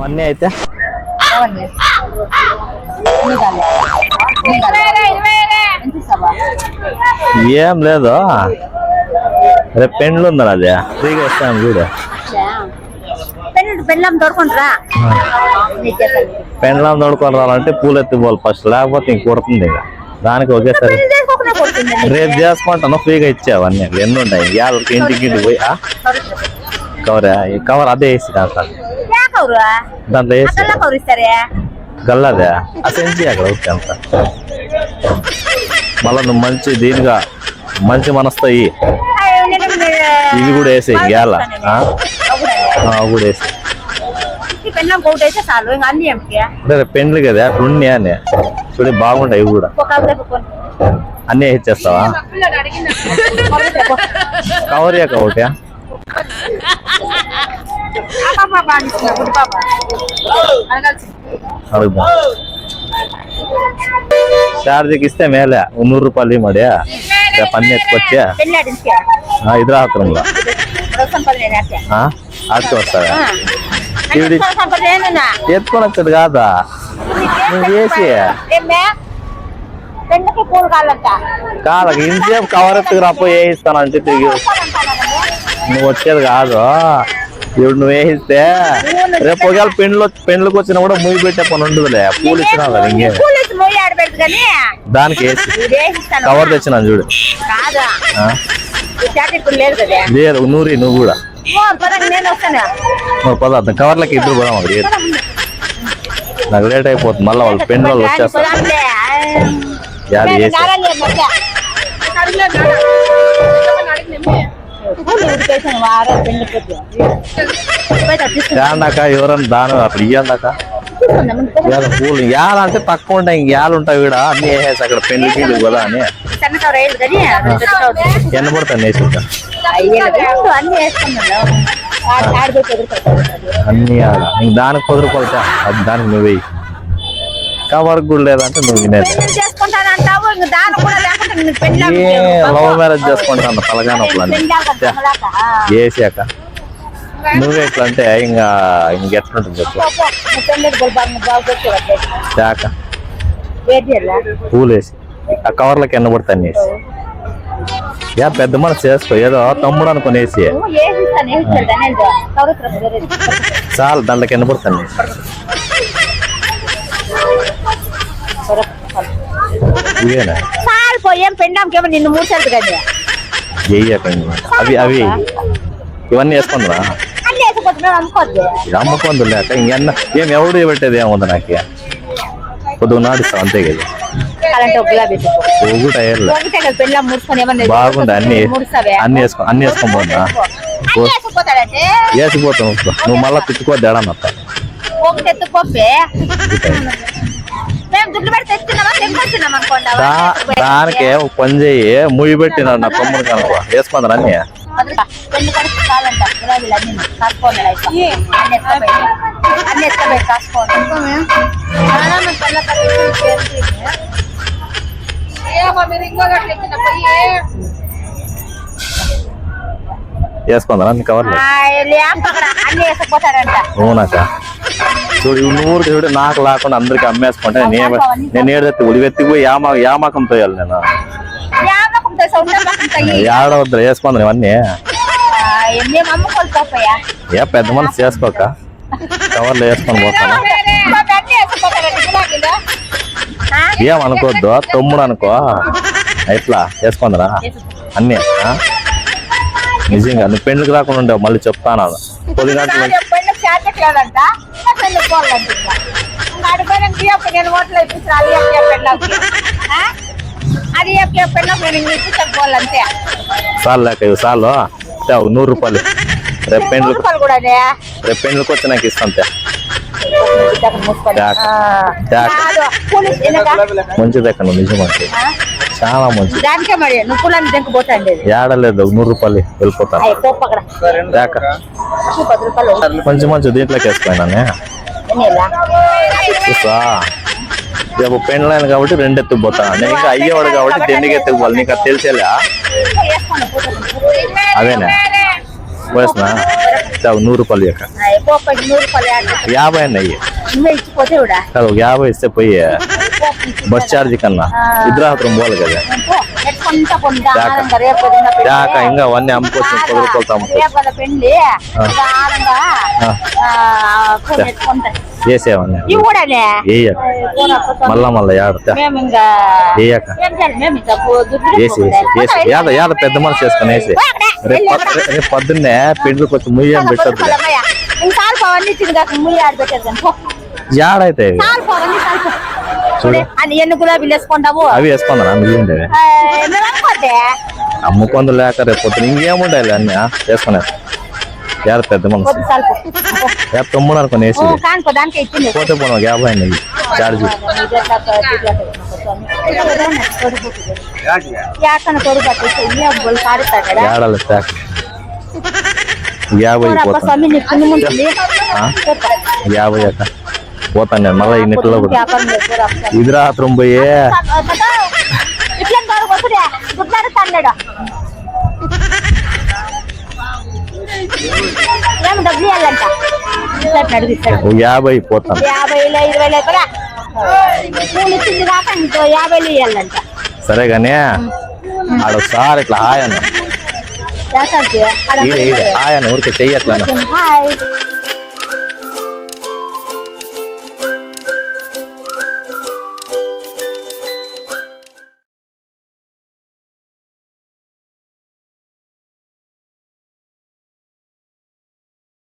అవన్నీ అయితే ఏం లేదు, రేపు పెండ్లు ఉందా అదే ఫ్రీగా ఇస్తాను చూడు. పెండ్లం తోడుకొని రావాలంటే పూలు ఎత్తిపోవాలి ఫస్ట్, లేకపోతే ఇంక కుడుతుంది. దానికి ఒకేసారి రేపు చేసుకుంటాను, ఫ్రీగా ఇచ్చావు అన్నీ. ఎన్ని ఉంటాయి యాళ్ళకి ఇంటికి పోయి కవర్ అదే వేసి దాంట్లో వేసి గల్లదే అసెంచి అక్కడ ఓకే అంత. మళ్ళా నువ్వు మంచి దీనిగా మంచి మనసుతో ఇవి కూడా వేసి గేల కూడా వేసి పెండ్లు కదా అట్లుండి అని చూడ బాగుంటాయి. ఇవి కూడా అన్నీ వేసేస్తావా? కవర్ యాక ఒకటి అడుగుదా చార్జీకి ఇస్తే మేలే 100 రూపాయలు మడి పని ఎత్తుకొచ్చా హైదరాబాద్లో ఆడికి వస్తావా? ఎత్తుకొని వచ్చాడు కాదా నువ్వు వేసి కాదు ఇంతసేపు కవర్ ఎత్తుకు రాపోయి వేయిస్తానంటే తిరిగి నువ్వు వచ్చేది కాదు. ఇప్పుడు నువ్వు వేయిస్తే రేపు ఒకవేళ పెండ్లకు వచ్చినా కూడా మూవి పెట్టే పని ఉండదులే. పూలు ఇచ్చినా కదా ఇంకే దానికి వేసి కవర్ తెచ్చినాను చూడు. లేదు నువ్వు కూడా పదార్థం కవర్లకి ఇద్దరు పోదాం. అక్కడ నాకు లేట్ అయిపోతుంది, మళ్ళీ వాళ్ళు పెండ్ల వాళ్ళు వచ్చేస్తారు. ఏందాక ఎవరన్నా దాని అక్కడ ఇయ్యందాక పూలు ఏలంటే తక్కువ ఉంటాయి, ఇంకేళ్ళు ఉంటాయి కూడా అన్ని వేసేసి అక్కడ పెళ్లికి కదా అని ఎన్న పడతాను వేసి అన్ని దానికి 10 రూపాయలు అది దానికి నువ్వు వెయ్యి. కవర్ కూడా లేదంటే నువ్వు వినేది లవ్ మ్యారేజ్ చేసుకుంటాను తలగానొప్పులని వేసాక నువ్వు ఎట్లా అంటే ఇంకెట్లుంటుంది చెప్పు. చాక పూలు వేసి ఆ కవర్లకి ఎన్న పడతాను వేసి పెద్ద మనసు చేసుకో, ఏదో తమ్ముడు అనుకుని వేసి చాలు దాంట్లోకి ఎన్న పడతాను ఇవేనా నిన్ను 3 సార్లు కదా అవి ఇవన్నీ వేసుకుందా అమ్మకొందు లేక ఇంకెన్న ఏం ఎవడు పెట్టేది ఏముంది నాకు కొద్దిగా నాడిస్తాం అంతే కదా. బాగుంటా అన్ని వేసుకొని పోతా వేసిపోతాం. నువ్వు మళ్ళా తిట్టుకోద్ది ఎడన్నత్త దానికే పని చెయ్యి ముయ్యి పెట్టినా నా తమ్ముడు కనుక వేసుకుందా అన్ని వేసుకుందా అన్ని కవర్లు అవునాక చూడు నూరు చూడు నాకు లేకుండా అందరికి అమ్మేసుకుంటే నేను ఏడెత్తి ఉడివెత్తిపోయి యామకం తోయాలి. నేను ఏడవద్దు వేసుకుందా ఇవన్నీ ఏ పెద్ద మనసు చేసుకోక కవర్లు వేసుకొని పోతాను. ఏమనుకోద్దు తమ్ముడు అనుకో ఎట్లా వేసుకుందరా అన్నీ నిజంగా నువ్వు పెండ్లికి రాకుండా ఉండవు. మళ్ళీ చెప్తాను 10 గంటలు సార్లు లేక సార్లు 100 రూపాయలు రేపు పెండ్లకు వచ్చి నాకు ఇస్తాను. మంచిది ఎక్కడ నిజం అంటే చాలా మంచిది. ఏడలేదు 100 రూపాయలు వెళ్ళిపోతాను. మంచి దీంట్లోకి వేసుకోయినా రేపు పెండ్లైన కాబట్టి 2 ఎత్తుకుపోతాను. నేను ఇంకా అయ్యేవాడు కాబట్టి 2 ఎత్తుకుపోవాలి. నీకు అది తెలిసేలే అదేనా పోయేస్తున్నా తాగు 100 రూపాయలు ఇక పోపడి 100 రూపాయలు యాడ్ 50 అన్న అయ్యి నువ్వే ఇచ్చిపోతే కూడా కాదు ఒక 50 ఇస్తే పోయి బస్ ఛార్జ్ కన్నా ఇద్దరాత్రం పోవాలి కదా ఎట్టుకుంటా పొందా దాకా. రేపు దాకా ఇంకా అవన్నీ అమ్ముకోవచ్చు 10 రూపాయలతో అమ్ముకోవచ్చు రేపు పెళ్లి ఆనంగా ఎట్టుకుంటా చేసేవన్నీ ఇవి కూడానే వేయక మళ్ళా ఏడతా మేము ఇంకా వేయక ఏం చేయాలి మేము ఇంకా వేసి యాద పెద్ద మనసు చేసుకుని వేసి రేపు పొద్దున్నే పెండ్లకు వచ్చి ముయ్యం పెట్టద్దు ఇంకాలు పవన్నీ ఇచ్చింది కాక ముయ్యి ఆడ పెట్టేది ఏడైతే చాలు పవన్నీ చాలు అని ఎన్ని గులాబీలు వేసుకుంటావు అవి వేసుకుందా మిగిలిండేవి మేము అనుకోద్దే అమ్ముకొందు లేక రేపు పొద్దున ఇంకేముండాలి అన్ని వేసుకునే ఏడ పెద్ద మనసు కొద్ది చాలు 9 అనుకుని వేసి కానుకో దానికి ఇచ్చింది పోతే పోను 50 అయింది ఛార్జ్ యాకన కొడుకు పట్టేసి అబ్బులు కాడుతాడు కదా ఏడాలి ప్యాక్ 50 పోతాను స్వామి నీ పుణ్యం ఉంటుంది 50 అక్క పోతాను నేను మళ్ళీ ఈ నెట్లో కూడా ఇది రాత్రం పోయి ఇట్లా కొడుకు వస్తుందే గుడ్లాడు తన్నాడు ఏం డబ్బులు ఇవ్వాలంట అడిగిస్తాడు 50 పోతాను 50లో 20 కూడా నువ్వు ఇచ్చింది కాక ఇంకో 50లో ఇవ్వాలంట సరే కానీ ఆడొకసారి ఇట్లా హాయ్ అన్న చేస్తానికి హాయ్ అన్న ఊరికే చెయ్యట్లా హాయ్